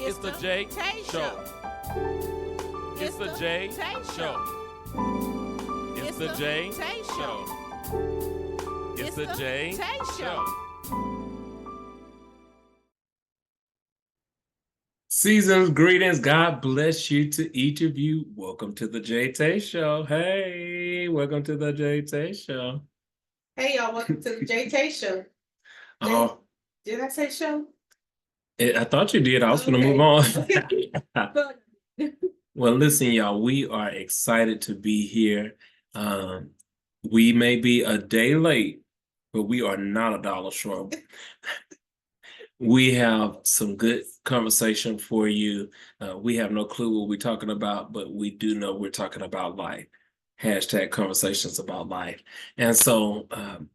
It's the JaeTae Show. It's the JaeTae Show. It's the JaeTae Show. It's the JaeTae Show. Season's greetings. God bless you to each of you. Welcome to the JaeTae Show. Hey, welcome to the JaeTae Show. Hey, y'all, welcome to the JaeTae Show. Oh, Did I say show? I thought you did. I was going to move on. Well, listen, y'all, we are excited to be here. We may be a day late, but we are not a dollar short. We have some good conversation for you. We have no clue what we're talking about, but we do know we're talking about life. Hashtag conversations about life. And so,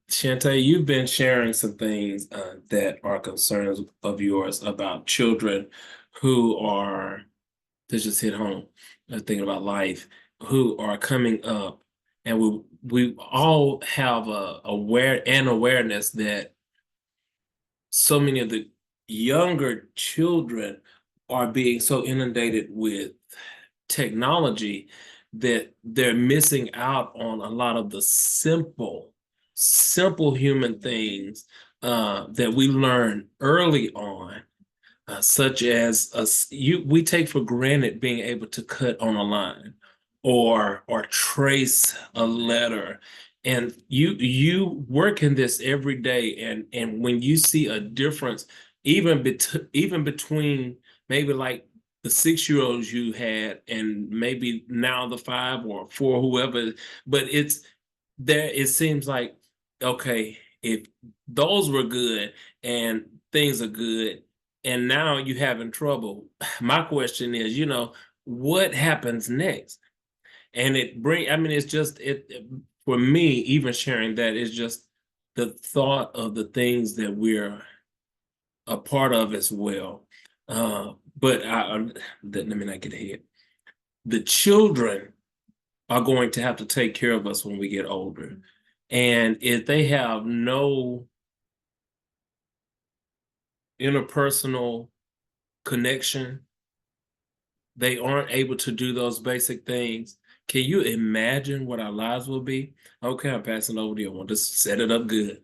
JaeTae, you've been sharing some things that are concerns of yours about children who are, to just hit home, thinking about life, who are coming up. And we all have a awareness that so many of the younger children are being so inundated with technology that they're missing out on a lot of the simple human things that we learn early on, such as we take for granted being able to cut on a line or trace a letter. And you work in this every day, and when you see a difference, even between maybe like the 6-year-olds you had and maybe now the 5 or 4, whoever, but it seems like, okay, if those were good and things are good and now you're having trouble, my question is, what happens next? And it's just for me, even sharing that is just the thought of the things that we're a part of as well. But let me not get ahead. The children are going to have to take care of us when we get older. And if they have no interpersonal connection, they aren't able to do those basic things. Can you imagine what our lives will be? Okay, I'm passing over to you. I want to set it up good.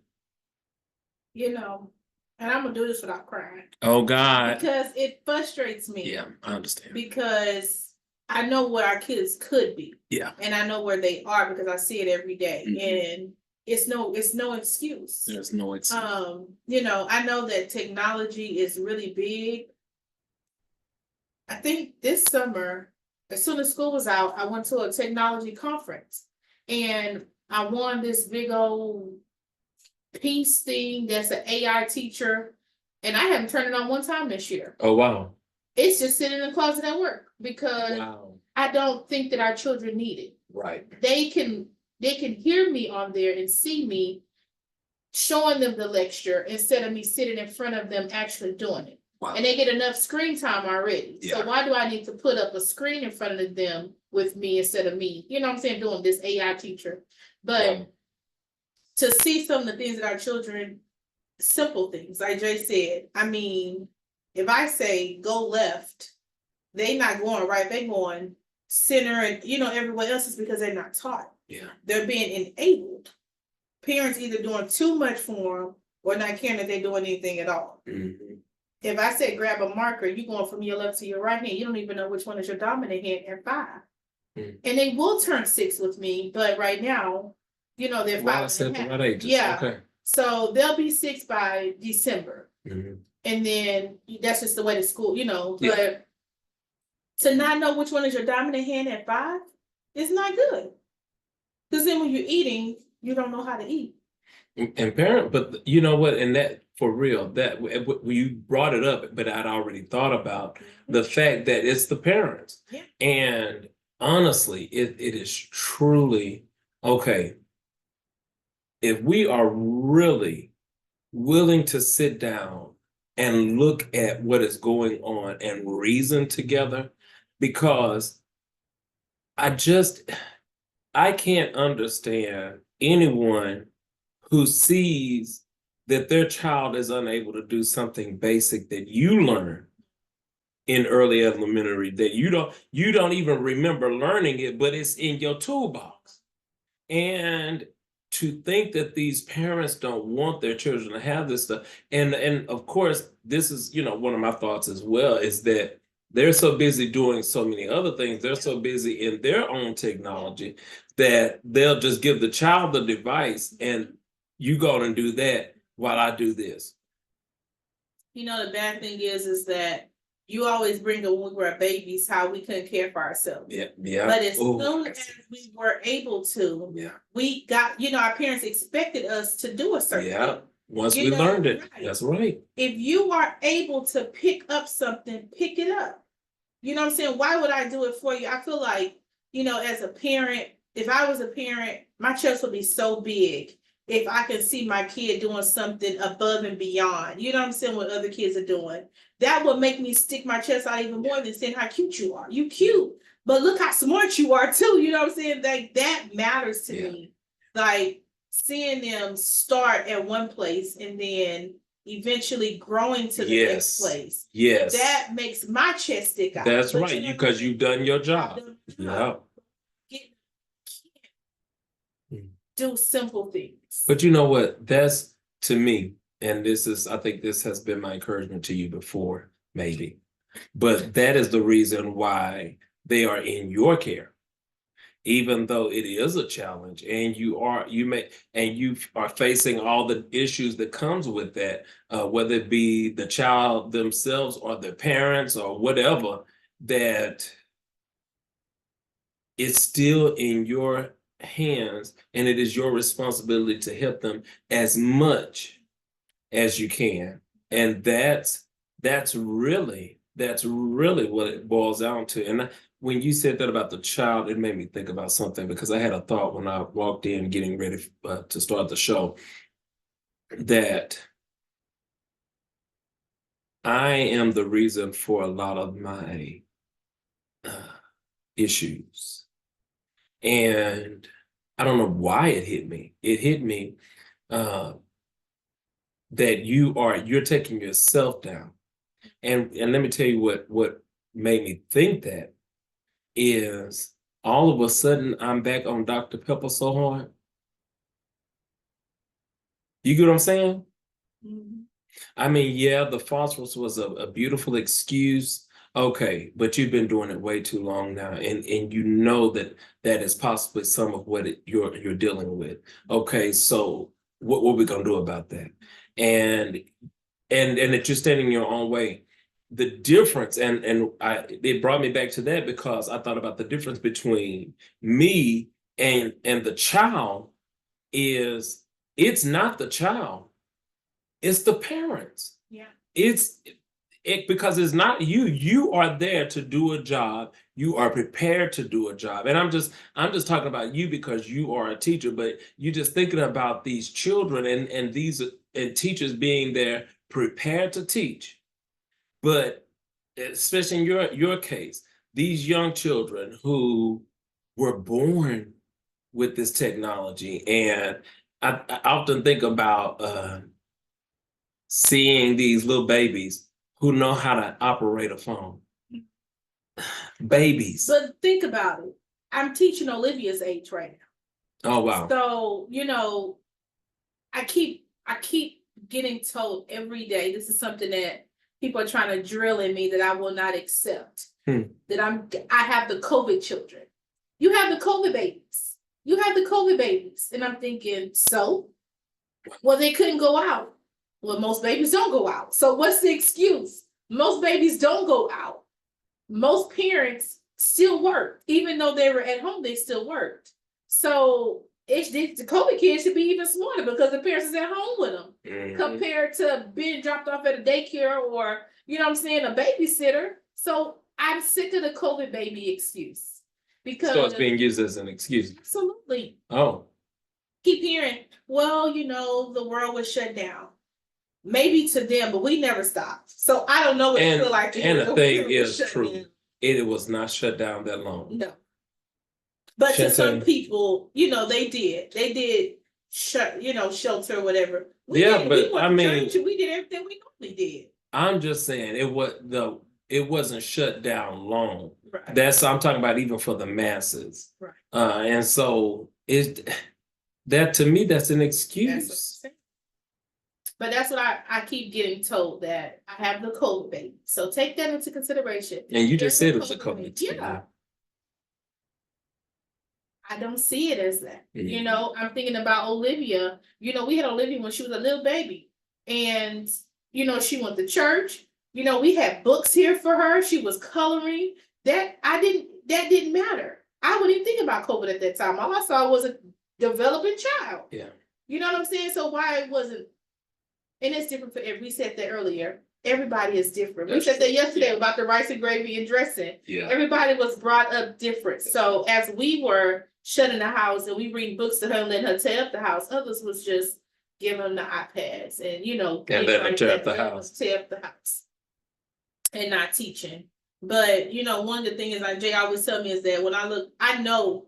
And I'm going to do this without crying. Oh, God. Because it frustrates me. Yeah, I understand. Because I know what our kids could be. Yeah. And I know where they are because I see it every day. Mm-hmm. And it's no excuse. There's no excuse. I know that technology is really big. I think this summer, as soon as school was out, I went to a technology conference. And I won this big old piece thing that's an AI teacher, and I haven't turned it on one time this year. Oh, wow. It's just sitting in the closet at work because I don't think that our children need it. Right. They can hear me on there and see me showing them the lecture instead of me sitting in front of them actually doing it. Wow. And they get enough screen time already. Yeah. So why do I need to put up a screen in front of them with me instead of me? You know what I'm saying? Doing this AI teacher. But to see some of the things that our children, simple things, like Jay said, I mean, if I say go left, they not going right, they going center, and everywhere else is because they're not taught. Yeah. They're being enabled. Parents either doing too much for them or not caring that they're doing anything at all. Mm-hmm. If I say grab a marker, you're going from your left to your right hand, you don't even know which one is your dominant hand at 5. Mm-hmm. And they will turn 6 with me, but right now, they're 5 and a half. Yeah. Okay. So they'll be 6 by December. Mm-hmm. And then that's just the way the school, but to not know which one is your dominant hand at 5 is not good. Because then when you're eating, you don't know how to eat. And but you know what? And that, for real, that you brought it up, but I'd already thought about the fact that it's the parents. Yeah. And honestly, it is truly, okay, if we are really willing to sit down and look at what is going on and reason together, because I can't understand anyone who sees that their child is unable to do something basic that you learn in early elementary that you don't even remember learning it, but it's in your toolbox. And to think that these parents don't want their children to have this stuff, and of course, this is, one of my thoughts as well, is that they're so busy doing so many other things. They're so busy in their own technology that they'll just give the child the device and you go and do that while I do this. The bad thing is that you always bring up when we were babies how we couldn't care for ourselves. Yeah. But as soon as we were able to, we got, our parents expected us to do a certain thing. Once we learned it, that's right. If you are able to pick up something, pick it up. You know what I'm saying? Why would I do it for you? I feel like, as a parent, if I was a parent, my chest would be so big if I can see my kid doing something above and beyond, you know what I'm saying, what other kids are doing. That would make me stick my chest out even more than saying how cute you are. You cute, but look how smart you are too. You know what I'm saying? Like, that matters to me. Like, seeing them start at one place and then eventually growing to the next place. Yes. That makes my chest stick out. That's right, because you've done your job. Do simple things. But you know what? That's, to me, and I think this has been my encouragement to you before, maybe, but that is the reason why they are in your care. Even though it is a challenge and you are facing all the issues that comes with that, whether it be the child themselves or their parents or whatever, that it's still in your hands and it is your responsibility to help them as much as you can. And that's really what it boils down to. And when you said that about the child, it made me think about something, because I had a thought when I walked in getting ready to start the show, that I am the reason for a lot of my issues. And I don't know why it hit me. It hit me that you're taking yourself down. And let me tell you what made me think that is all of a sudden I'm back on Dr. Pepper so hard. You get what I'm saying? Mm-hmm. I mean, the phosphorus was a beautiful excuse. Okay, but you've been doing it way too long now, and you know that is possibly some of what you're dealing with. Okay, so what are we gonna do about that? And that you're standing in your own way. The difference, it brought me back to that, because I thought about the difference between me and the child is, it's not the child, it's the parents. Yeah. Because it's not you. You are there to do a job. You are prepared to do a job. And I'm just talking about you because you are a teacher, but you're just thinking about these children and teachers being there prepared to teach. But especially in your case, these young children who were born with this technology, and I often think about seeing these little babies who know how to operate a phone. Babies. But think about it. I'm teaching Olivia's age right now. Oh, wow. So, I keep getting told every day, this is something that people are trying to drill in me that I will not accept. That I have the COVID children. You have the COVID babies. You have the COVID babies. And I'm thinking, so? Well, they couldn't go out. Well, most babies don't go out. So what's the excuse? Most babies don't go out. Most parents still work. Even though they were at home, they still worked. So the COVID kids should be even smarter because the parents is at home with them compared to being dropped off at a daycare or, you know what I'm saying, a babysitter. So I'm sick of the COVID baby excuse. Because so it's being used as an excuse. Absolutely. Oh. Keep hearing, well, the world was shut down. Maybe to them, but we never stopped. So I don't know what it feels like. And the thing is true. It was not shut down that long. No. But to some people, they did shelter or whatever. We did everything we normally did. I'm just saying it wasn't shut down long. Right. I'm talking about even for the masses. Right. And so that to me, that's an excuse. But that's what I keep getting told, that I have the COVID baby. So take that into consideration. And you just said it was a COVID. Yeah. I don't see it as that. Mm-hmm. You know, I'm thinking about Olivia. You know, we had Olivia when she was a little baby. And, you know, she went to church. You know, we had books here for her. She was coloring. That didn't matter. I wouldn't even think about COVID at that time. All I saw was a developing child. Yeah. You know what I'm saying? So why it wasn't, and it's different for we said that earlier. Everybody is different. We said that yesterday about the rice and gravy and dressing. Yeah. Everybody was brought up different. So as we were shut in the house and we read books to her and let her tear up the house, others was just giving them the iPads and, you know, and let her tear up the house. Tear up the house. And not teaching. But, you know, one of the things like Jay always tell me is that when I know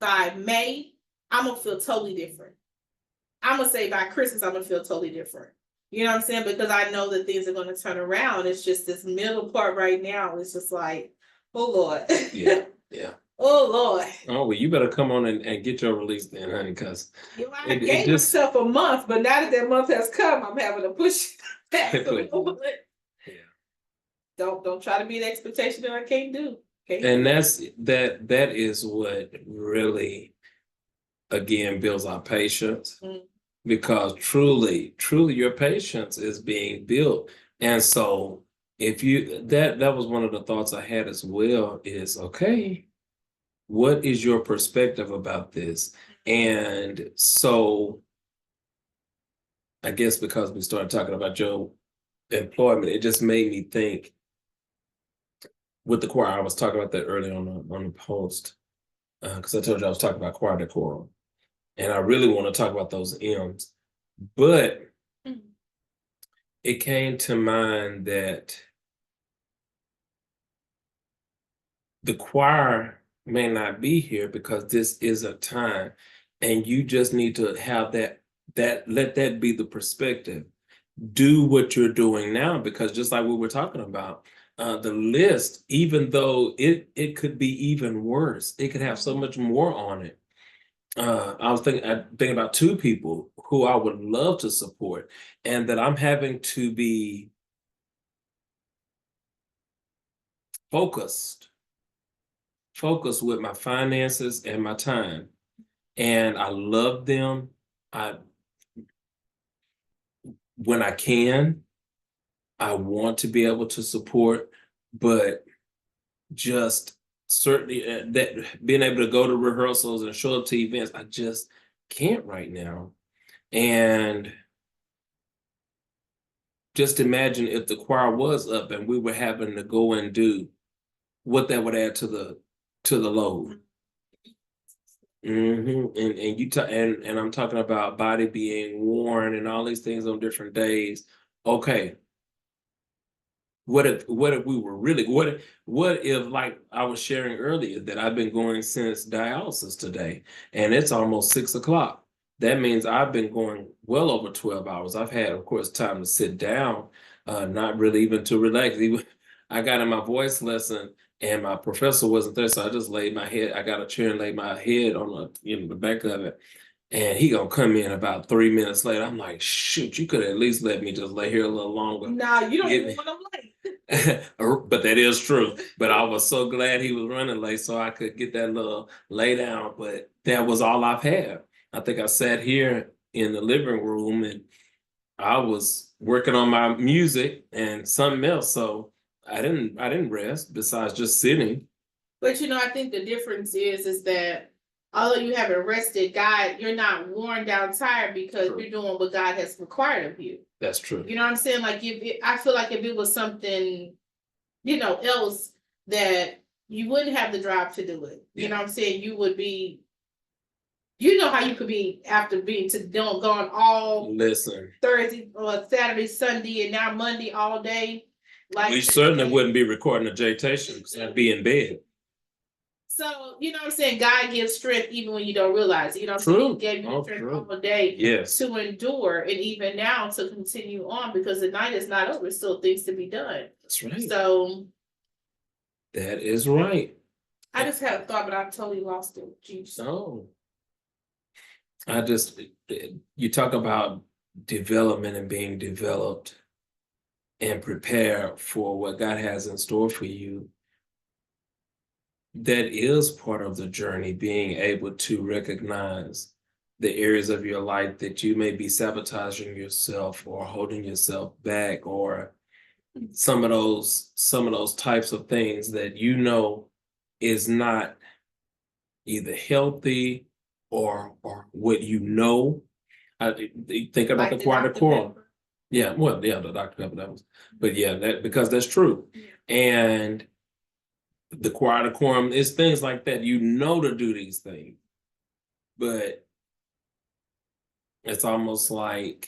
by May, I'm going to feel totally different. I'm going to say by Christmas, I'm going to feel totally different. You know what I'm saying? Because I know that things are going to turn around. It's just this middle part right now. It's just like, oh, Lord. Yeah, yeah. Oh, Lord. Oh, well, you better come on and get your release then, honey, because I gave myself a month, but now that month has come, I'm having to push back a little bit. Don't try to meet an expectation that I can't do. And that is what really, again, builds our patience. Mm-hmm. Because truly your patience is being built. And so if you that was one of the thoughts I had as well, is okay, what is your perspective about this? And so I guess because we started talking about your employment, it just made me think with the choir. I was talking about that earlier on the post, because I told you I was talking about choir decorum. And I really want to talk about those M's. But it came to mind that the choir may not be here because this is a time, and you just need to have that let that be the perspective. Do what you're doing now, because just like we were talking about, the list, even though it could be even worse, it could have so much more on it. I was thinking about two people who I would love to support, and that I'm having to be focused with my finances and my time. And I love them. When I can, I want to be able to support, but just certainly that being able to go to rehearsals and show up to events, I just can't right now. And just imagine if the choir was up and we were having to go and do what that would add to the load. Mm-hmm. And I'm talking about body being worn and all these things on different days. Okay. What if we were really, what if, like I was sharing earlier, that I've been going since dialysis today, and it's almost 6 o'clock. That means I've been going well over 12 hours. I've had, of course, time to sit down, not really even to relax. I got in my voice lesson and my professor wasn't there, so I just laid my head. I got a chair and laid my head on the back of it. And he gonna come in about 3 minutes later. I'm like, shoot, you could at least let me just lay here a little longer. No, you don't even want to late. But that is true. But I was so glad he was running late so I could get that little lay down. But that was all I've had. I think I sat here in the living room and I was working on my music and something else. So I didn't rest besides just sitting. But I think the difference is that although you haven't rested, God, you're not worn down tired because you're doing what God has required of you. That's true. You know what I'm saying? Like I feel like if it was something, else, that you wouldn't have the drive to do it. You know what I'm saying? You would be, how you could be after being gone all Thursday or Saturday, Sunday, and now Monday all day. Like we certainly wouldn't be recording a JaeTae show because I'd be in bed. So, you know what I'm saying? God gives strength even when you don't realize it. You know what I'm saying? He gave you strength all day to endure, and even now to continue on, because the night is not over. Still things to be done. That's right. So That is right. I just had a thought, but I totally lost it. Jeez. Oh. You talk about development and being developed and prepare for what God has in store for you. That is part of the journey, being able to recognize the areas of your life that you may be sabotaging yourself or holding yourself back, or some of those types of things that you know is not either healthy or what you know. I think about Like the choir Dr. decorum. Pepper. Yeah, well, yeah, the Dr. Pepper, that was, but yeah, that because that's true. And the choir decorum is things like that. You know to do these things, but it's almost like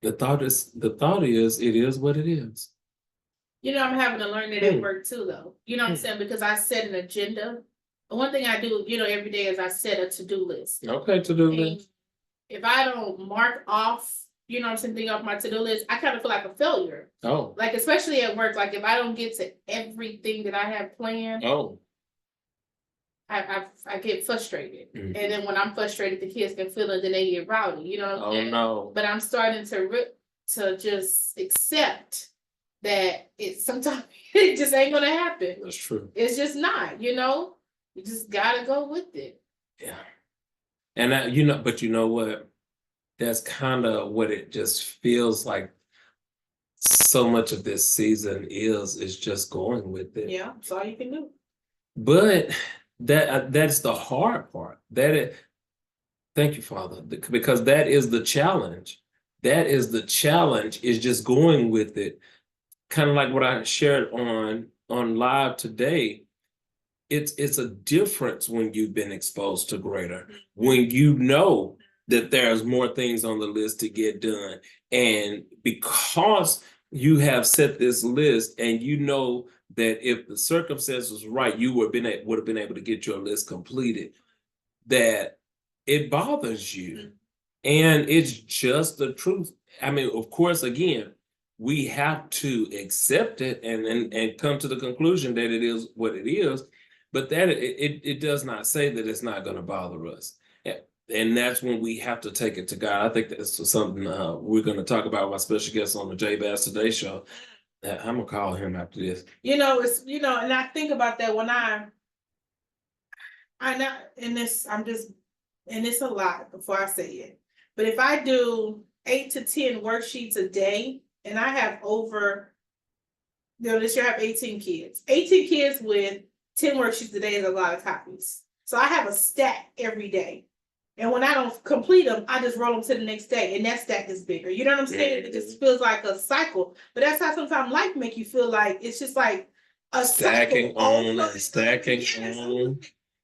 the thought is it is what it is. You know, I'm having to learn that at work too, though. You know what I'm saying? Because I set an agenda. But one thing I do, you know, every day is I set a to-do list. Okay, to-do And list. if I don't mark off, you know what I'm saying, thing off my to-do list, I kind of feel like a failure. Oh, Like, especially at work, like if I don't get to everything that I have planned, oh, I get frustrated. Mhm. And then when I'm frustrated, the kids can feel it, then they get rowdy, you know what I'm oh saying? no. But I'm starting to just accept that sometimes it just ain't gonna happen. That's true. It's just not, you know? You just gotta go with it. Yeah. And but you know what? That's kind of what it just feels like. So much of this season is just going with it. Yeah, that's all you can do. But that's the hard part. Thank you, Father, because that is the challenge. That is the challenge, is just going with it. Kind of like what I shared on live today. It's a difference when you've been exposed to greater, when you know that there's more things on the list to get done. And because you have set this list and you know that if the circumstances was right, you would have been able to get your list completed, that it bothers you. And it's just the truth. I mean, of course, again, we have to accept it and come to the conclusion that it is what it is, but that it does not say that it's not going to bother us. And that's when we have to take it to God. I think that's something we're going to talk about with my special guest on the JaeTae show. I'm gonna call him after this. You know, and I think about that when I'm not in this. And it's a lot before I say it. But if I do 8 to 10 worksheets a day, and I have this year I have 18 kids. 18 kids with 10 worksheets a day is a lot of copies. So I have a stack every day. And when I don't complete them, I just roll them to the next day, and that stack is bigger. You know what I'm saying? It just feels like a cycle. But that's how sometimes life make you feel like it's just like a stacking cycle on and stacking on.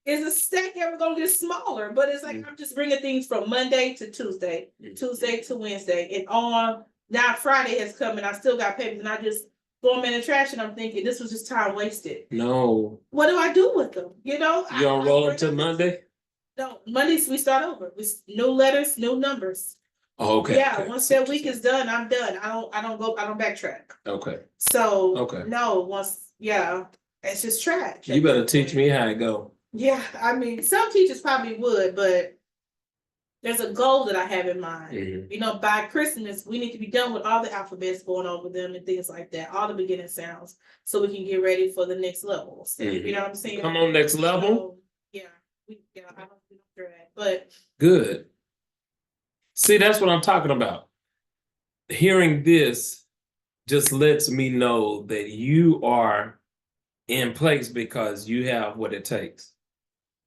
Is a stack ever gonna get smaller? But it's like I'm just bringing things from Monday to Tuesday, Tuesday to Wednesday, and on. Now Friday has come, and I still got papers, and I just throw them in the trash, and I'm thinking this was just time wasted. No. What do I do with them? You know, you don't roll them to Monday. No, Mondays we start over. We new letters, new numbers. Oh, okay. Yeah, okay. Once that week is done, I'm done. I don't backtrack. Okay. So okay. No, it's just trash. You better teach me how to go. Yeah, I mean, some teachers probably would, but there's a goal that I have in mind. Mm-hmm. You know, by Christmas, we need to be done with all the alphabets going over them and things like that, all the beginning sounds, so we can get ready for the next levels. Mm-hmm. You know what I'm saying? Come on, next level. So, I don't drag, but good. See, that's what I'm talking about. Hearing this just lets me know that you are in place because you have what it takes.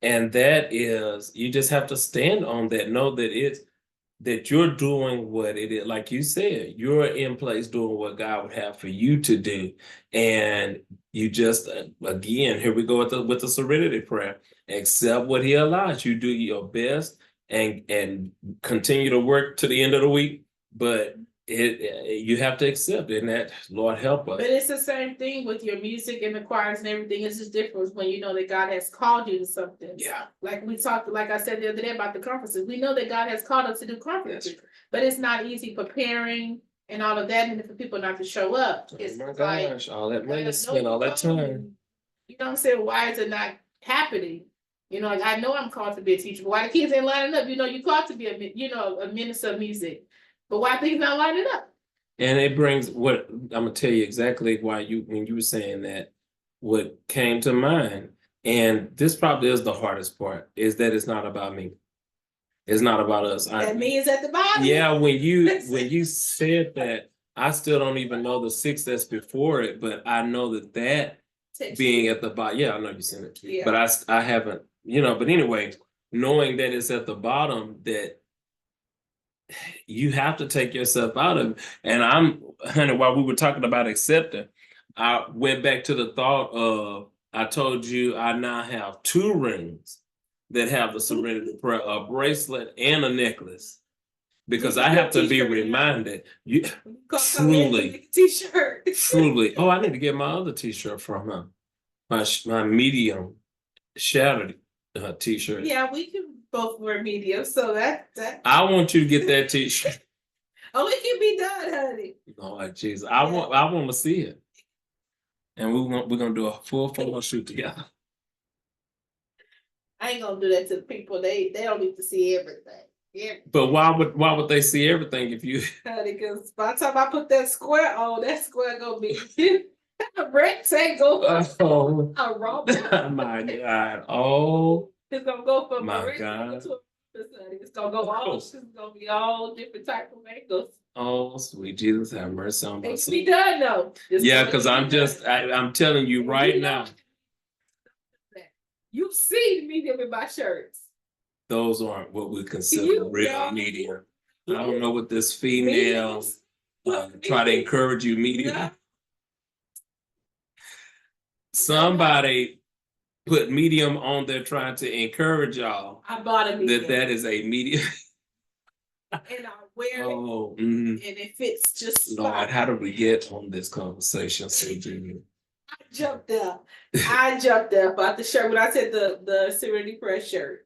And that is, you just have to stand on that. Know that you're doing what it is. Like you said, you're in place doing what God would have for you to do. And you just, again, here we go with the serenity prayer. Accept what he allows you. Do your best and continue to work to the end of the week. But you have to accept it, and that, Lord help us. But it's the same thing with your music and the choirs and everything. It's just different when you know that God has called you to something. Yeah. Like we talked, like I said the other day about the conferences. We know that God has called us to do conferences, but it's not easy preparing and all of that, and for people not to show up. It's Oh my like, gosh, all that money no, spent, all that time. you know what I'm saying? Why is it not happening? You know, like, I know I'm called to be a teacher, but why the kids ain't lining up? You know, you called to be a minister of music, but why things not lining up? And it brings what I'm gonna tell you exactly why when you were saying that, what came to mind, and this probably is the hardest part, is that it's not about me. It's not about us. That means at the bottom. Yeah, when you said that, I still don't even know the 6 that's before it, but I know that being at the bottom. Yeah, I know you said it, Yeah. but I haven't. But anyway, knowing that it's at the bottom, that you have to take yourself out of it. And honey, while we were talking about accepting, I went back to the thought of, I told you I now have 2 rings that have the serenity prayer, a bracelet and a necklace. Because I have to be reminded, truly, T-shirt. truly. Oh, I need to get my other T-shirt from her, my medium shattered T-shirt. Yeah, we can both wear medium, so that. I want you to get that T-shirt. Oh, it can be done, honey. Oh, Jesus, I want to see it, and we're gonna do a full photo shoot together. I ain't gonna do that to the people. They don't need to see everything. Yeah. But why would they see everything if you? Because by the time I put that square on, that square gonna be a rectangle. Oh A rumble. my God! Oh, it's gonna go from my a rectangle God. to a it's gonna go all. It's gonna be all different type of angles. Oh, sweet Jesus, have mercy on my It can soul. be done though. Yeah, because I'm telling you right now. You've seen medium in my shirts. Those aren't what we consider real medium. I don't know what this female try to encourage you medium. Yeah. Somebody put medium on there trying to encourage y'all. I bought a medium. That is a medium. And I wear it, and it fits just Lord, fine. how did we get on this conversation, Junior? I jumped up. I jumped up about the shirt when I said the Serenity Press shirt.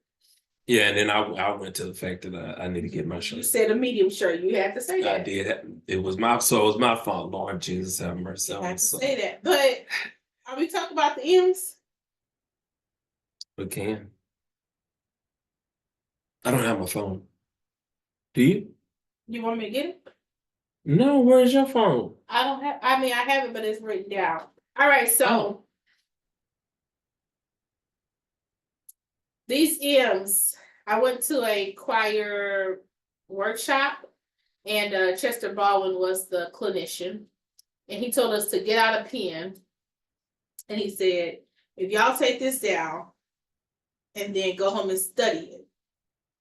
Yeah, and then I went to the fact that I need to get my shirt. You said a medium shirt. You had to say that. I did. It was my fault. Lord Jesus, have mercy. You had to say that. But are we talking about the M's? We can. I don't have my phone. Do you? You want me to get it? No, where's your phone? I don't have. I mean, I have it, but it's written down. All right, so these M's. I went to a choir workshop, and Chester Baldwin was the clinician, and he told us to get out a pen, and he said, "If y'all take this down, and then go home and study it."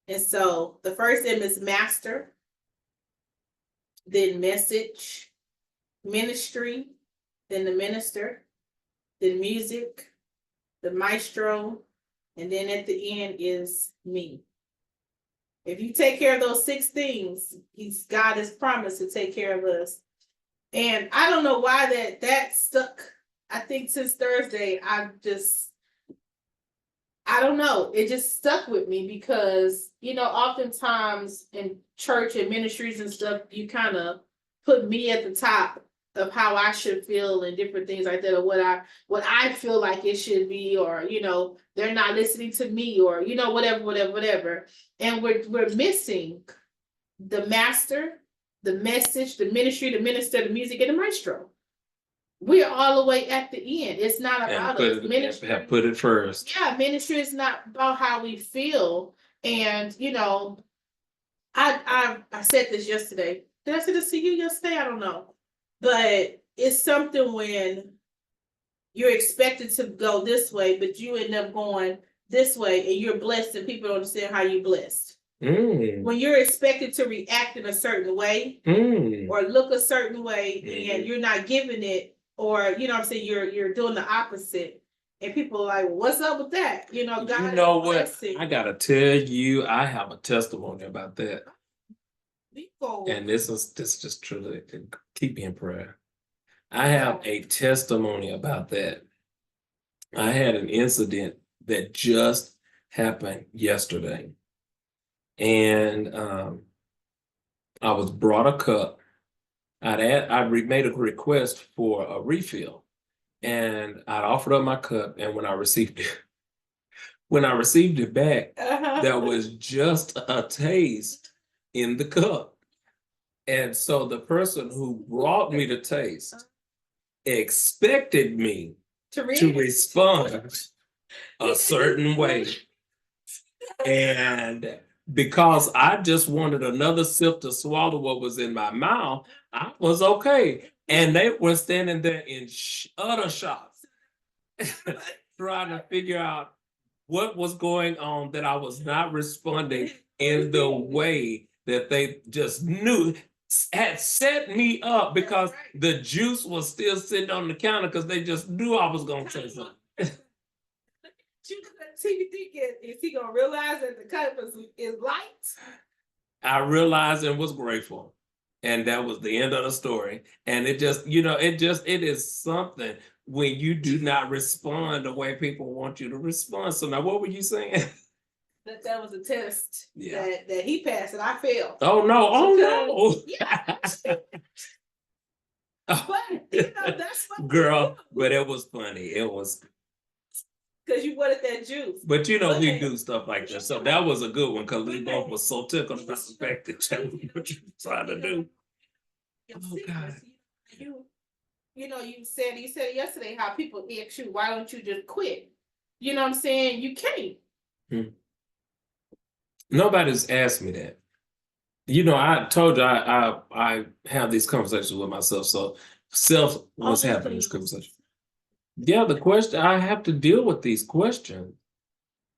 And so the first M is master, then message, ministry, then the minister, then music, the maestro, and then at the end is me. If you take care of those 6 things, God has promised to take care of us. And I don't know why that stuck. I think since Thursday, I don't know. It just stuck with me because, oftentimes in church and ministries and stuff, you kind of put me at the top of how I should feel and different things like that, or what I feel like it should be, or, they're not listening to me, or, whatever. And we're missing the master, the message, the ministry, the minister, the music, and the maestro. We're all the way at the end. It's not about us. Ministry, have put it first. Yeah, ministry is not about how we feel. And I said this yesterday. Did I say this to you yesterday? I don't know. But it's something when you're expected to go this way, but you end up going this way, and you're blessed, and people don't understand how you're blessed. When you're expected to react in a certain way or look a certain way, and you're not giving it, or you're doing the opposite, and people are like, well, "What's up with that?" God. You know what? I gotta tell you, I have a testimony about that. And this is just truly, keep me in prayer. I have a testimony about that. I had an incident that just happened yesterday. And I was brought a cup made a request for a refill, and I'd offered up my cup, and when I received it back, there was just a taste in the cup. And so the person who brought me the taste expected me to respond a certain way. And because I just wanted another sip to swallow what was in my mouth, I was okay. And they were standing there in utter shock, trying to figure out what was going on, that I was not responding in the way that they just knew had set me up, because the juice was still sitting on the counter because they just knew I was going to say something. You thinking, is he gonna realize that the cup is light? I realized and was grateful, and that was the end of the story. And it just, it is something when you do not respond the way people want you to respond. So now, what were you saying? That was a test that he passed and I failed. Oh no! Oh no! Yeah. But that's what girl. But it was funny. It was. Because you wanted that juice. But we do stuff like that. So that was a good one, because we both were so tickled about the fact that you were trying to do. Oh God. You said yesterday how people ask you, why don't you just quit? You know what I'm saying? You can't. Nobody's asked me that. I told you I have these conversations with myself. So self was having this conversation. Yeah, the question, I have to deal with these questions.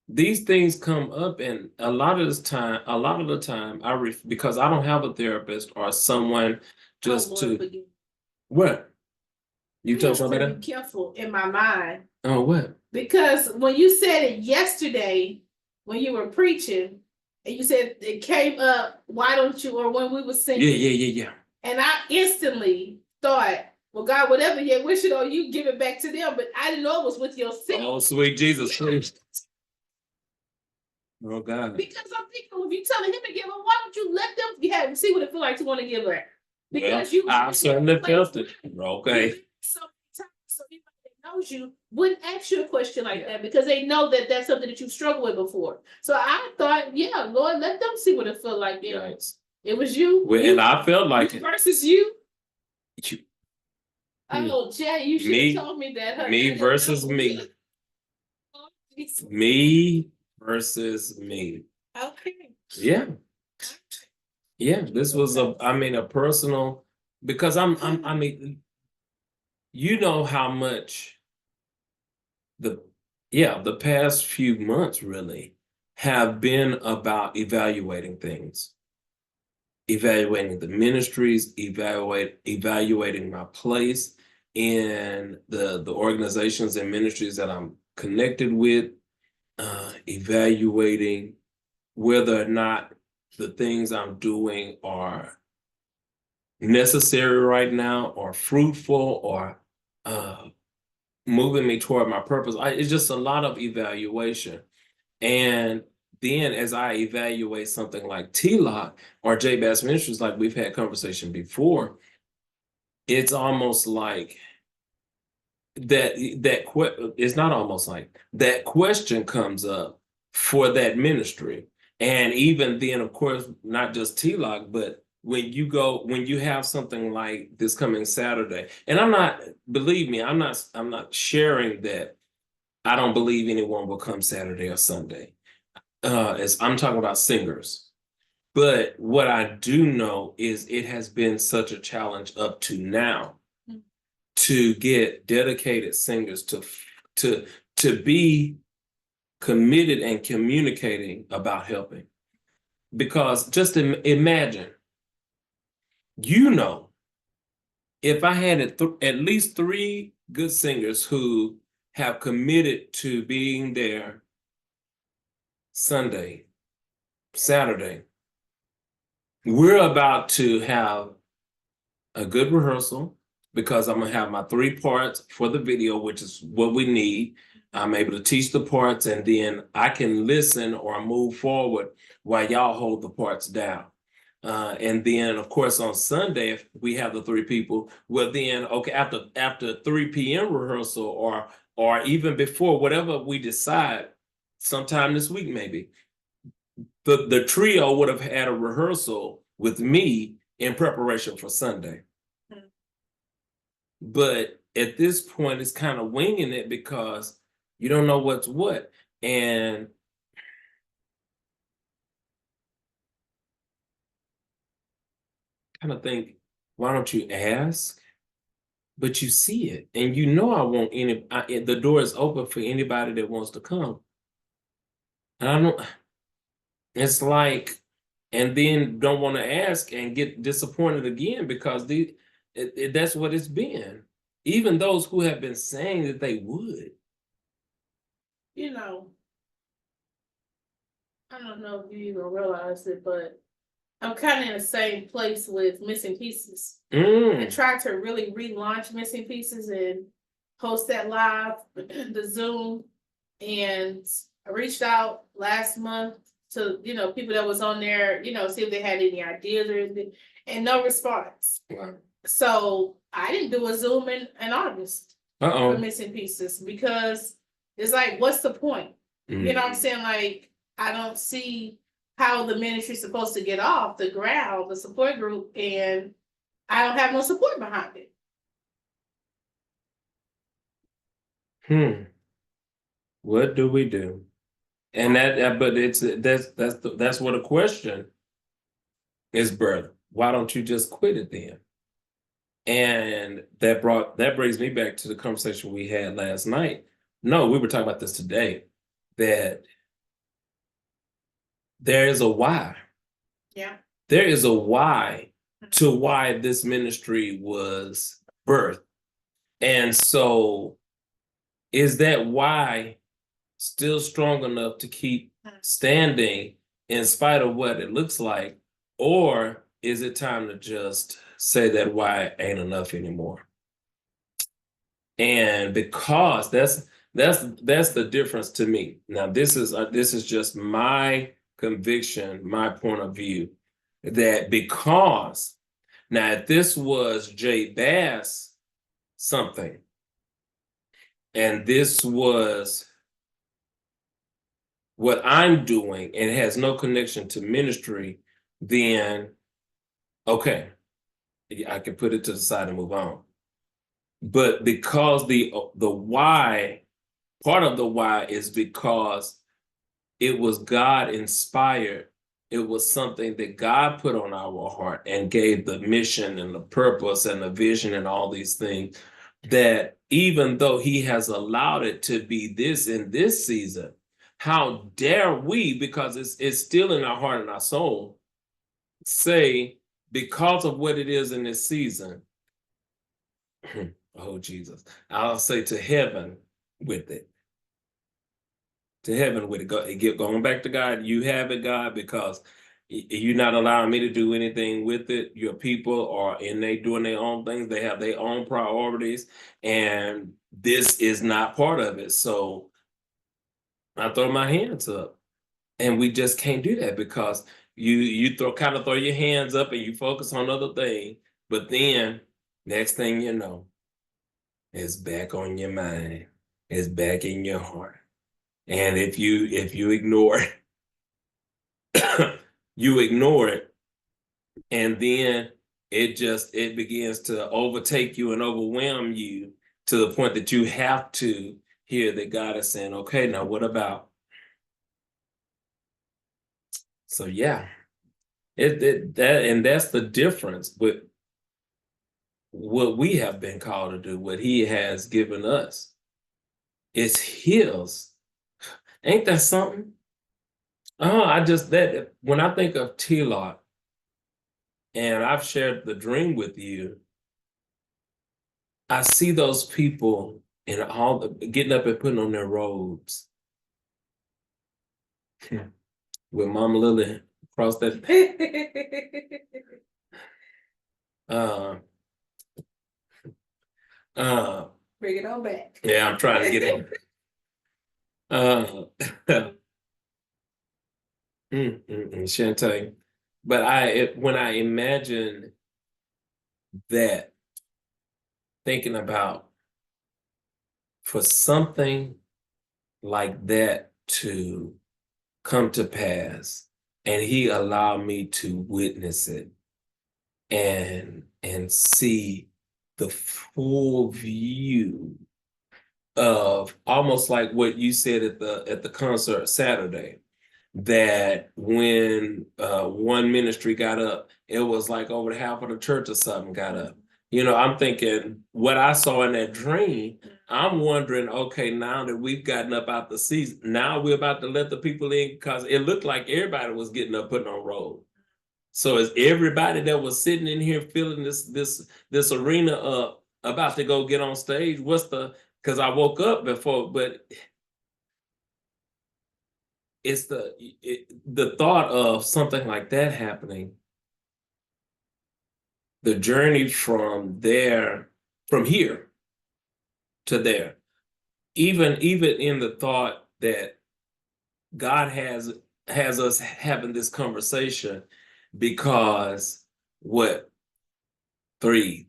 These things come up, and a lot of the time, because I don't have a therapist or someone just to. What? You told somebody that? Be careful in my mind. Oh, what? Because when you said it yesterday, when you were preaching, and you said it came up, why don't you, or when we were singing. Yeah. And I instantly thought, well, God, whatever you wish it on, you give it back to them. But I didn't know it was with yourself. Oh, sweet Jesus Christ. Oh, God. Because I'm thinking, if you're telling him to give her, why don't you let them see what it feels like to want to give her? Because I certainly felt it. Okay. So anybody that knows you wouldn't ask you a question like that, because they know that that's something that you've struggled with before. So I thought, Lord, let them see what it feels like. Yes. It was you. And I felt like it. Versus you. Oh, Jay, you should have told me that. Me versus me. Me versus me. Okay. Yeah. Yeah, this was a personal, because how much the past few months really have been about evaluating things. Evaluating the ministries, evaluating my place in the organizations and ministries that I'm connected with, evaluating whether or not the things I'm doing are necessary right now, or fruitful, or moving me toward my purpose. It's just a lot of evaluation. And then as I evaluate something like T-Lock or J Bass Ministries, like we've had conversation before, it's almost like it's not almost like that question comes up for that ministry. And even then, of course, not just T-Lock, but when you have something like this coming Saturday, and believe me, I'm not sharing that I don't believe anyone will come Saturday or Sunday. As I'm talking about singers. But what I do know is it has been such a challenge up to now to get dedicated singers to be committed and communicating about helping. Because just imagine, if I had at least 3 good singers who have committed to being there Sunday, Saturday, we're about to have a good rehearsal, because I'm going to have my 3 parts for the video, which is what we need. I'm able to teach the parts, and then I can listen or move forward while y'all hold the parts down. And then, of course, on Sunday, if we have the 3 people, well, then, okay, after 3 p.m. rehearsal or even before, whatever we decide, sometime this week maybe, the trio would have had a rehearsal with me in preparation for Sunday. But at this point, it's kind of winging it because you don't know what's what. And kind of think, why don't you ask? But you see it, and you know I want the door is open for anybody that wants to come. And I don't. It's like, and then don't want to ask and get disappointed again because that's what it's been. Even those who have been saying that they would. You know, I don't know if you even realize it, but I'm kind of in the same place with Missing Pieces. I tried to really relaunch Missing Pieces and post that live, the Zoom, and I reached out last month to, people that was on there, see if they had any ideas or anything, and no response. Wow. So I didn't do a Zoom in August for Missing Pieces because it's like, what's the point? You know what I'm saying? Like, I don't see how the ministry's supposed to get off the ground, the support group, and I don't have no support behind it. What do we do? And but that's what a question is birth. Why don't you just quit it then? And that brings me back to the conversation we had last night. No, we were talking about this today, that there is a why. Yeah. There is a why to why this ministry was birthed. And so is that why still strong enough to keep standing in spite of what it looks like? Or is it time to just say that why ain't enough anymore? And because that's the difference to me. Now, this is just my conviction, my point of view, that because now if this was Jay Bass something, and this was what I'm doing and has no connection to ministry, then okay, I can put it to the side and move on. But because the why, part of the why is because it was God inspired. It was something that God put on our heart and gave the mission and the purpose and the vision and all these things, that even though he has allowed it to be this in this season, how dare we, because it's still in our heart and our soul, say, because of what it is in this season, oh Jesus, I'll say to heaven with it. To heaven with it. Going back to God, you have it, God, because you're not allowing me to do anything with it. Your people are in they doing their own things. They have their own priorities, and this is not part of it. So I throw my hands up, and we just can't do that because you throw your hands up and you focus on other things, but then next thing you know, it's back on your mind, it's back in your heart. And if you ignore it, you ignore it, and then it begins to overtake you and overwhelm you to the point that you have to hear that God is saying, okay, now what about? So yeah, that's the difference with what we have been called to do, what he has given us. It's his. Ain't that something? That when I think of T-Lock, and I've shared the dream with you, I see those people in getting up and putting on their robes with Mama Lily across that. Bring it on back. Yeah, I'm trying to get it. JaeTae, But when I imagine that, thinking about for something like that to come to pass, and he allowed me to witness it and see the full view of almost like what you said at the concert Saturday, that when one ministry got up, it was like over half of the church or something got up. You know, I'm thinking what I saw in that dream, I'm wondering, okay, now that we've gotten up out the seats, now we're about to let the people in, because it looked like everybody was getting up, putting on roll. So is everybody that was sitting in here filling this arena up about to go get on stage? Because I woke up before, but it's the thought of something like that happening, the journey from here to there, even in the thought that God has us having this conversation, because what, 3-5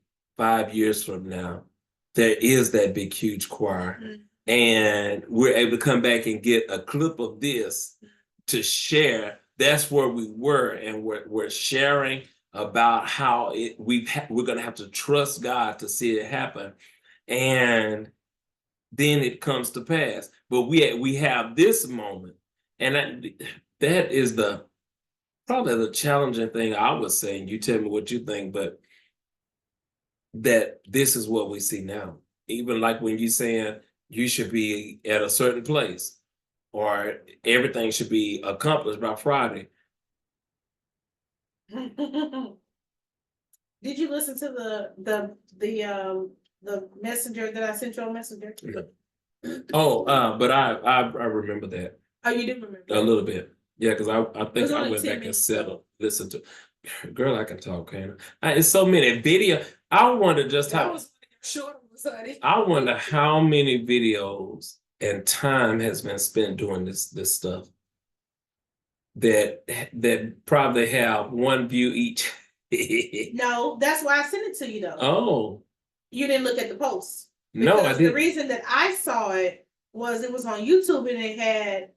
years from now, there is that big huge choir. Mm-hmm. And we're able to come back and get a clip of this to share. That's where we were, and we're sharing about how we're going to have to trust God to see it happen, and then it comes to pass. But we have this moment, and that is probably the challenging thing, I would say. And you tell me what you think, but that this is what we see now. Even like when you're saying you should be at a certain place, or everything should be accomplished by Friday. Did you listen to the messenger that I sent you on Messenger? But I remember that. Oh, you did remember a little bit, yeah, because I think I went 10 back and minutes listened to. Girl, I can talk, can I? It's so many video. I wonder just That how. was short, honey. I wonder how many videos and time has been spent doing this stuff that probably have one view each. No, that's why I sent it to you though. Oh, you didn't look at the post. no, I didn't. The reason that I saw it was on YouTube and it had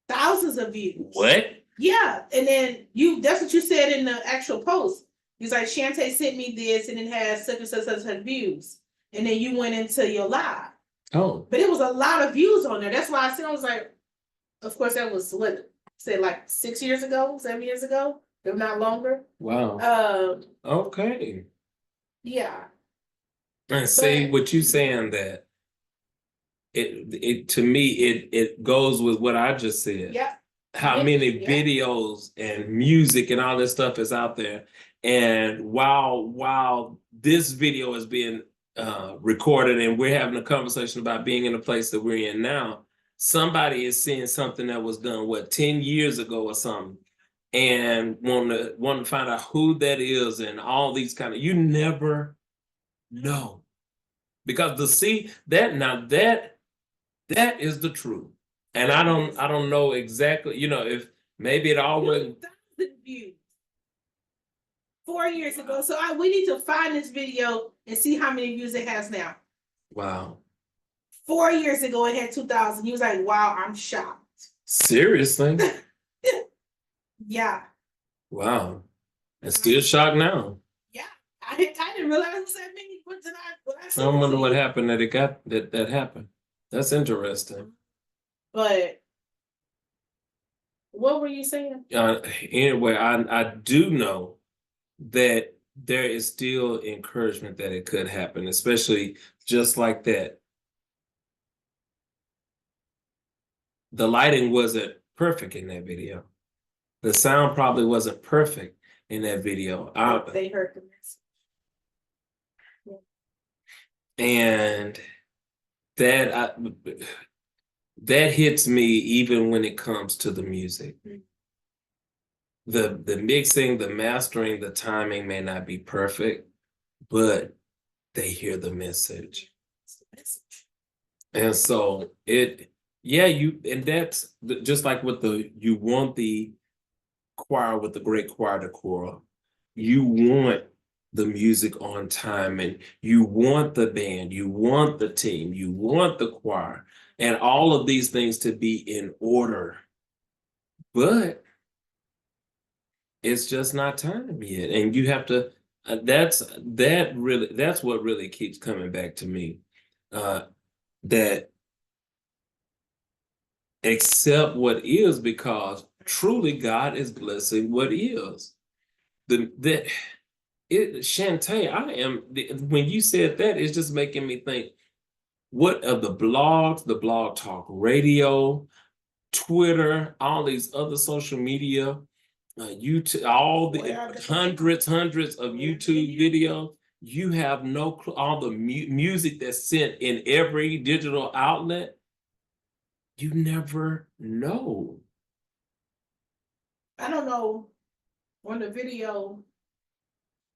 thousands of views. What? Yeah, and then that's what you said in the actual post. You was like, JaeTae sent me this and it has such and such views. And then you went into your live. Oh. But it was a lot of views on there. That's why I was like, of course, that was like 6 years ago, 7 years ago, if not longer. Wow. Okay. Yeah. And see what you saying, that it to me it goes with what I just said. Yeah. How many videos and music and all this stuff is out there, and while this video is being recorded and we're having a conversation about being in the place that we're in now, somebody is seeing something that was done 10 years ago or something, and want to find out who that is, and all these kind of, you never know, because that is the truth. And I don't know exactly, if maybe it all went 2,000 views 4 years ago. So we need to find this video and see how many views it has now. Wow. 4 years ago it had 2,000. He was like, wow, I'm shocked. Seriously? Yeah. Wow. And still shocked now. Yeah. I didn't realize it was that many. I wonder what happened that it got that happened. That's interesting. But what were you saying? Anyway, I do know that there is still encouragement that it could happen, especially just like that. The lighting wasn't perfect in that video. The sound probably wasn't perfect in that video. They heard the message. Yeah. And that hits me even when it comes to the music. Mm-hmm. The mixing, the mastering, the timing may not be perfect, but they hear the message. And so and that's just like with you want the choir with the great choir decor. You want the music on time, and you want the band, you want the team, you want the choir, and all of these things to be in order. But it's just not time yet. And you have to, that's what really keeps coming back to me. That accept what is, because truly God is blessing what is. Shantae, when you said that, it's just making me think, what of the blogs, the Blog Talk Radio, Twitter, all these other social media, YouTube, all the hundreds of YouTube videos, you have no clue, all the music that's sent in every digital outlet, you never know. I don't know on the video,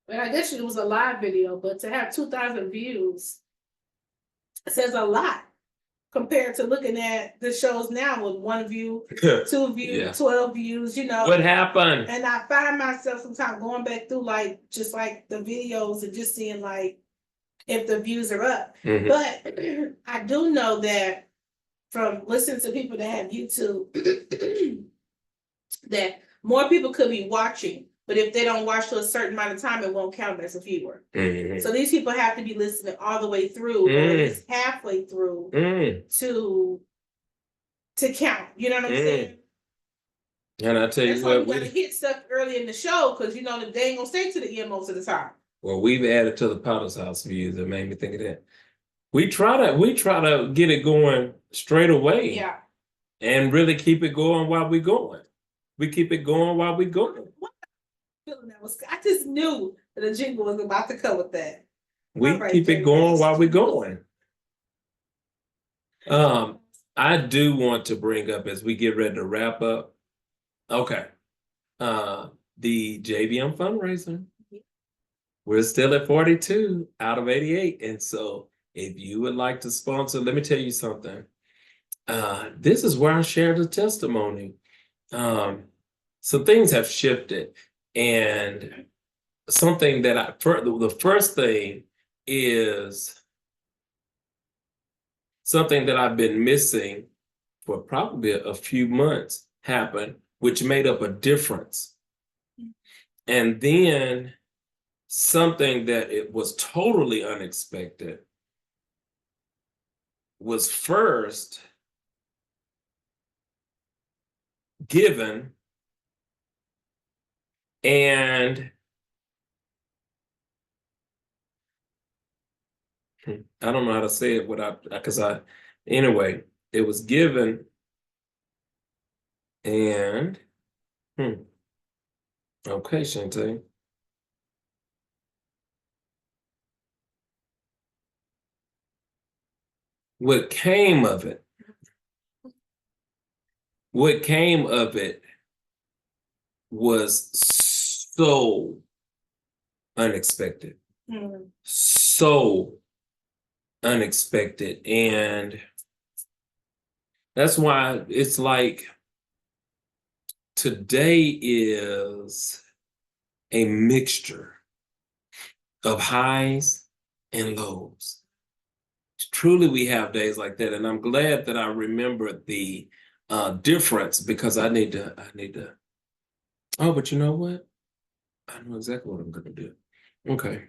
and I guess it was a live video, but to have 2,000 views says a lot compared to looking at the shows now with 1 view, 2 views, yeah. 12 views, you know. What happened? And I find myself sometimes going back through just like the videos and just seeing like if the views are up. Mm-hmm. But I do know that from listening to people that have YouTube that more people could be watching, but if they don't watch to a certain amount of time, it won't count as a viewer. Mm-hmm. So these people have to be listening all the way through, or at least halfway through, to count. You know what I'm saying? And I tell you what, we gotta hit stuff early in the show, because you know they ain't gonna stay to the end most of the time. Well, we've added to the Potter's House views that made me think of that. We try to get it going straight away. Yeah. And really keep it going while we're going. We keep it going while we're going. I just knew that the jingle was about to come with that. We keep it going while we're going. I do want to bring up, as we get ready to wrap up, okay, the JBM fundraiser. We're still at 42 out of 88. And so if you would like to sponsor, let me tell you something. This is where I share the testimony. Some things have shifted, and something that the first thing is something that I've been missing for probably a few months happened, which made up a difference. And then something that it was totally unexpected was first given, and I don't know how to say it without, anyway, it was given and, okay, Shantae. What came of it was so unexpected. So unexpected. And that's why it's like today is a mixture of highs and lows. Truly, we have days like that. And I'm glad that I remembered the difference, because I need to, oh, but you know what? I know exactly what I'm going to do. Okay.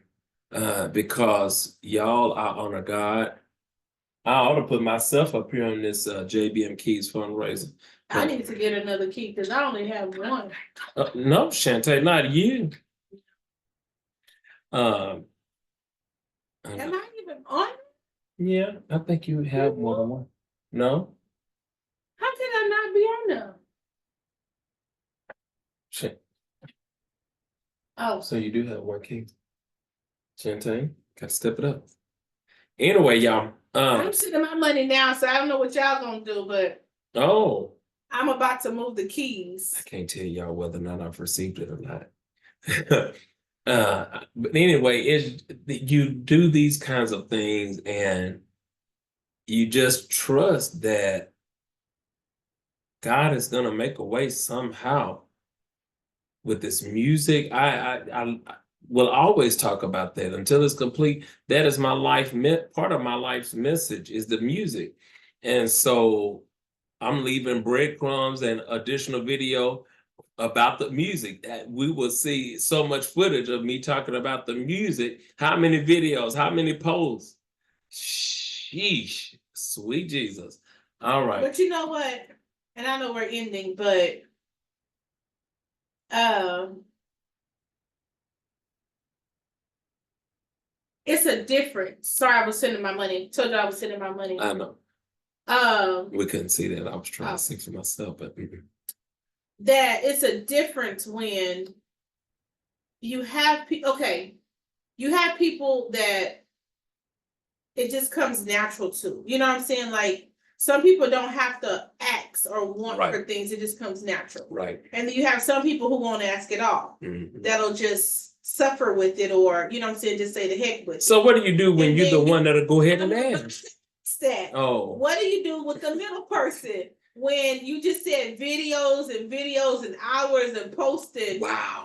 Because y'all, I honor God. I ought to put myself up here on this JBM Keys fundraiser. I need to get another key because I only have one. No, Shantae, not you. Am I even on? Yeah, I think you have more than one. No? How can I not be on them? Shit. Oh. So you do have one key. Shantae, gotta step it up. Anyway, y'all. I'm sitting my money now, so I don't know what y'all gonna do, but I'm about to move the keys. I can't tell y'all whether or not I've received it or not. But anyway, you do these kinds of things and you just trust that God is gonna make a way somehow. with this music. I will always talk about that until it's complete. That is my life, part of my life's message is the music. And so I'm leaving breadcrumbs and additional video about the music. That we will see so much footage of me talking about the music. How many videos, how many posts? Sheesh, sweet Jesus. All right. But you know what? And I know we're ending, but it's a difference. Sorry, I was sending my money. Told you I was sending my money. I know. We couldn't see that. I was trying to see for myself, but that it's a difference when you have you have people that it just comes natural to. You know what I'm saying? Like some people don't have to ask or want for things, it just comes natural. Right. And then you have some people who won't ask at all. That'll just suffer with it, or you know what I'm saying, just say the heck with it. So what do you do when you're the one that'll go ahead and ask? That. Oh. What do you do with the middle person when you just said videos and hours and posted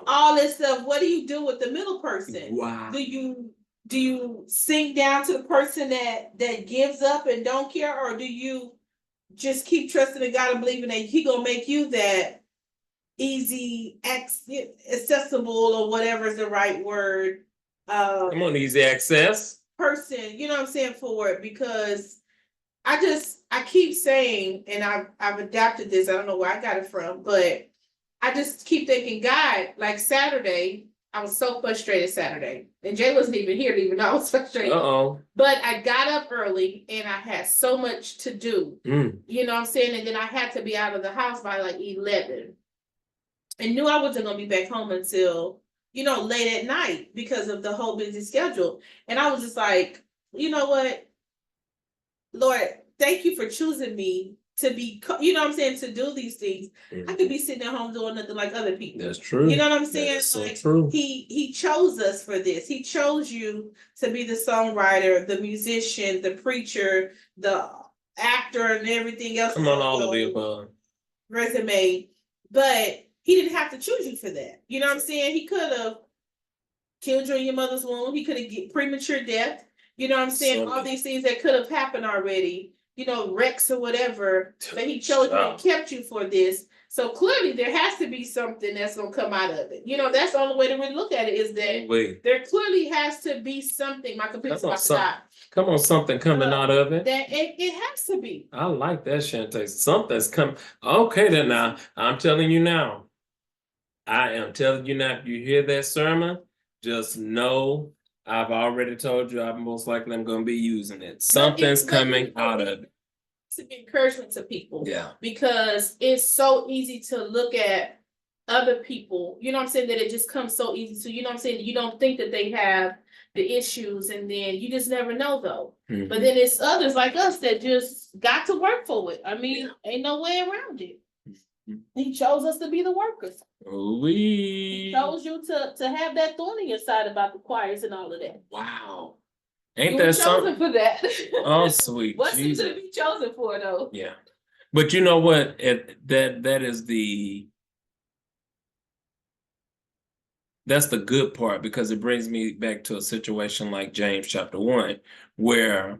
all this stuff? What do you do with the middle person? Wow. Do you sink down to the person that gives up and don't care, or do you just keep trusting in God and believing that He gonna make you that easy, accessible, or whatever is the right word? Come on, easy access person, you know what I'm saying, for it? Because I keep saying, and I've adapted this, I don't know where I got it from, but I just keep thinking, God, like Saturday, I was so frustrated Saturday. And Jay wasn't even here to even know I was frustrated. But I got up early and I had so much to do. You know what I'm saying? And then I had to be out of the house by like 11. And knew I wasn't gonna be back home until, you know, late at night because of the whole busy schedule. And I was just like, you know what, Lord, thank you for choosing me to be, you know what I'm saying, to do these things. I could be sitting at home doing nothing like other people. That's true. You know what I'm saying? That's so like, true. He chose us for this. He chose you to be the songwriter, the musician, the preacher, the actor, and everything else. Come on, all of the above. Resume. But He didn't have to choose you for that. You know what I'm saying? He could have killed you in your mother's womb. He could have get premature death. You know what I'm saying? All these things that could have happened already. You know, wrecks or whatever. But He chose you and kept you for this. So clearly there has to be something that's going to come out of it. You know, that's the only way to really look at it, is that there clearly has to be something. My computer's about to die. Come on, something coming out of it. That it has to be. I like that, JaeTae. Something's coming. Okay, then now, I'm telling you now. I am telling you now, if you hear that sermon, just know I've already told you I'm most likely going to be using it. Something's coming out of it. To be encouragement to people. Yeah. Because it's so easy to look at other people, you know what I'm saying, that it just comes so easy to, you know what I'm saying, you don't think that they have the issues, and then you just never know though. But then it's others like us that just got to work for it. I mean, ain't no way around it. He chose us to be the workers. He chose you to have that thorn in your side about the choirs and all of that. Wow. Ain't that something for that? Oh, sweet. What's he to be chosen for though? Yeah. But you know what? That's the good part, because it brings me back to a situation like James chapter 1, where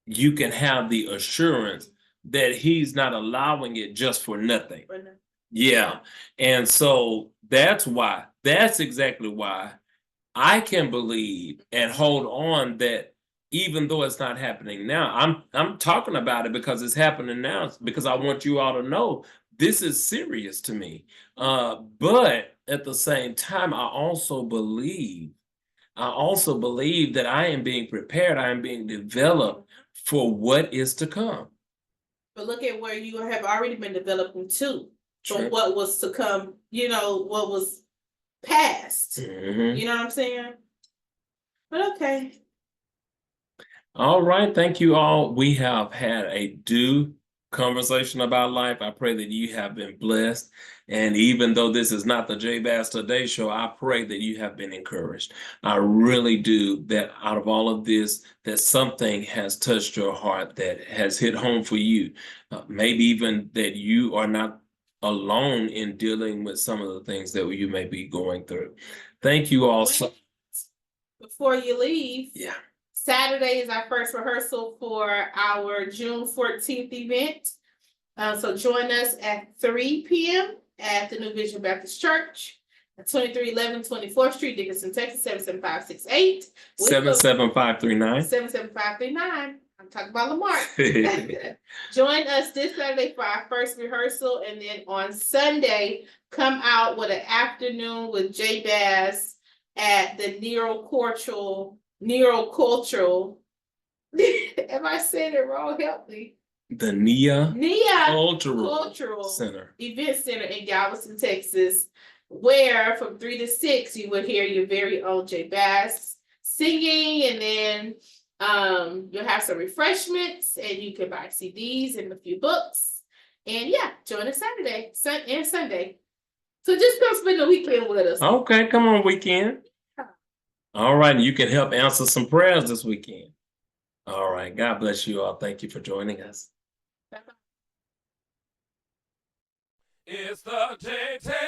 you can have the assurance that He's not allowing it just for nothing. Yeah. And so that's exactly why I can believe and hold on that even though it's not happening now, I'm talking about it because it's happening now, because I want you all to know this is serious to me. But at the same time, I also believe that I am being prepared, I am being developed for what is to come. But look at where you have already been developing too. From what was to come, you know, what was past. You know what I'm saying? But okay. All right. Thank you all. We have had a due conversation about life. I pray that you have been blessed. And even though this is not the J Bass Today show, I pray that you have been encouraged. I really do, that out of all of this, that something has touched your heart, that has hit home for you. Maybe even that you are not alone in dealing with some of the things that you may be going through. Thank you all so. Before you leave, Yeah. Saturday is our first rehearsal for our June 14th event. So join us at 3 p.m. at the New Vision Baptist Church at 2311 24th Street, Dickinson, Texas, 77568. 77539. 77539. I'm talking about Lamar. Join us this Saturday for our first rehearsal, and then on Sunday, come out with an afternoon with JaeTae at the neurocultural. Am I saying it wrong? Help me. The NIA Cultural Center. Event Center in Galveston, Texas, where from 3 to 6 you will hear your very own JaeTae singing, and then you'll have some refreshments, and you can buy CDs and a few books. And yeah, join us Saturday and Sunday. So just come spend the weekend with us. Okay, come on, weekend. All right, you can help answer some prayers this weekend. All right, God bless you all. Thank you for joining us. It's the JaeTae